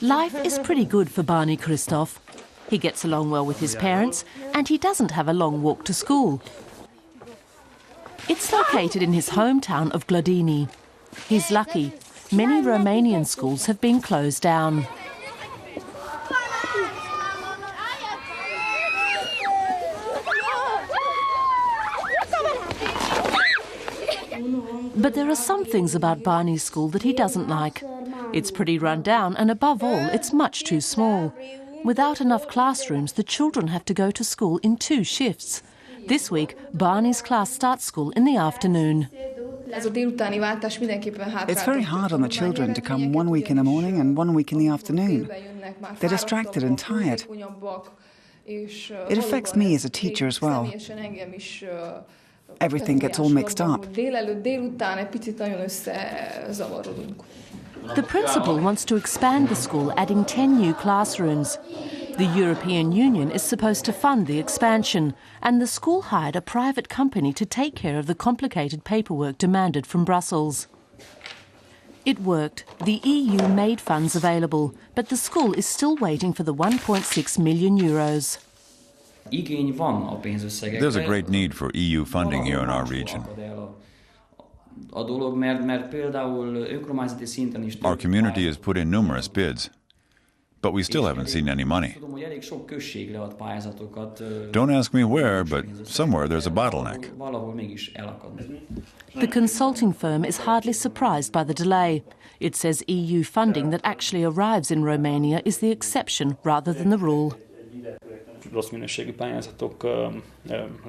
Life is pretty good for Barney Christoph. He gets along well with his parents and he doesn't have a long walk to school. It's located in his hometown of Glodini. He's lucky. Many Romanian schools have been closed down. But there are some things about Barney's school that he doesn't like. It's pretty run down and above all, it's much too small. Without enough classrooms, the children have to go to school in 2 shifts. This week, Barney's class starts school in the afternoon. It's very hard on the children to come 1 week in the morning and 1 week in the afternoon. They're distracted and tired. It affects me as a teacher as well. Everything gets all mixed up. The principal wants to expand the school, adding 10 new classrooms. The European Union is supposed to fund the expansion, and the school hired a private company to take care of the complicated paperwork demanded from Brussels. It worked. The EU made funds available, but the school is still waiting for the 1.6 million euros. There's a great need for EU funding here in our region. Our community has put in numerous bids, but we still haven't seen any money. Don't ask me where, but somewhere there's a bottleneck. The consulting firm is hardly surprised by the delay. It says EU funding that actually arrives in Romania is the exception rather than the rule.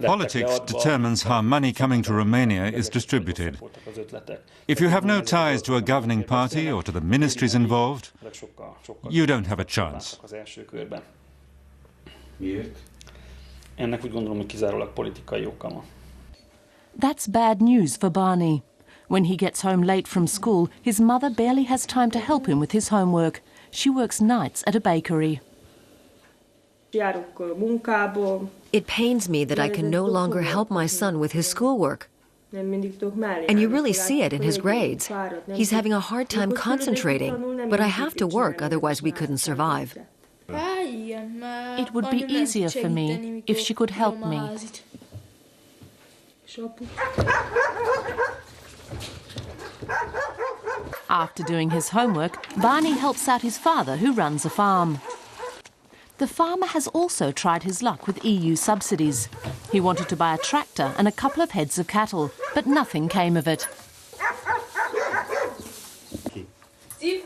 Politics determines how money coming to Romania is distributed. If you have no ties to a governing party or to the ministries involved, you don't have a chance. That's bad news for Barney. When he gets home late from school, his mother barely has time to help him with his homework. She works nights at a bakery. It pains me that I can no longer help my son with his schoolwork. And you really see it in his grades. He's having a hard time concentrating, but I have to work, otherwise we couldn't survive. It would be easier for me if she could help me. After doing his homework, Barney helps out his father, who runs a farm. The farmer has also tried his luck with EU subsidies. He wanted to buy a tractor and a couple of heads of cattle, but nothing came of it. You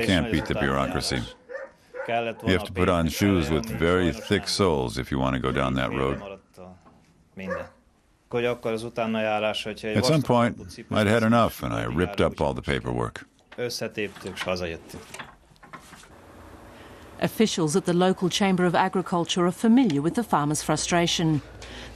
can't beat the bureaucracy. You have to put on shoes with very thick soles if you want to go down that road. At some point, I'd had enough and I ripped up all the paperwork. Officials at the local Chamber of Agriculture are familiar with the farmers' frustration.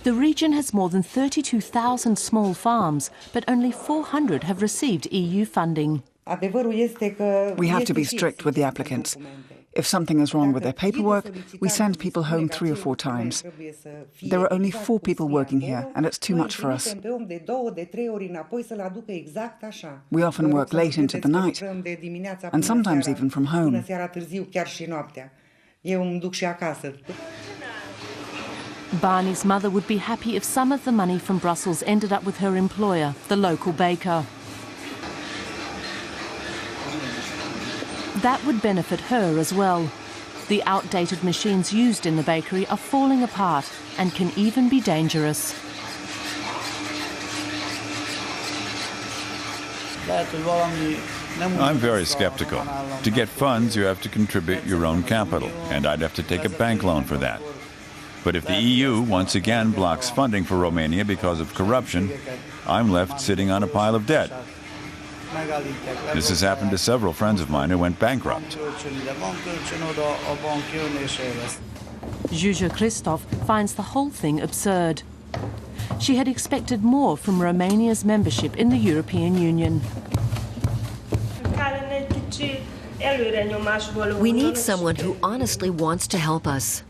The region has more than 32,000 small farms, but only 400 have received EU funding. We have to be strict with the applicants. If something is wrong with their paperwork, we send people home 3 or 4 times. There are only 4 people working here, and it's too much for us. We often work late into the night, and sometimes even from home. Barney's mother would be happy if some of the money from Brussels ended up with her employer, the local baker. That would benefit her as well. The outdated machines used in the bakery are falling apart and can even be dangerous. I'm very skeptical. To get funds, you have to contribute your own capital, and I'd have to take a bank loan for that. But if the EU once again blocks funding for Romania because of corruption, I'm left sitting on a pile of debt. This has happened to several friends of mine who went bankrupt. Zsuzsa Christoph finds the whole thing absurd. She had expected more from Romania's membership in the European Union. We need someone who honestly wants to help us.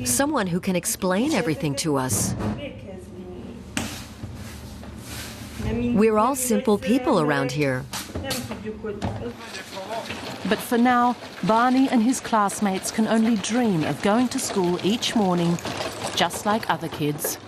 Someone who can explain everything to us. We're all simple people around here. But for now, Barney and his classmates can only dream of going to school each morning, just like other kids.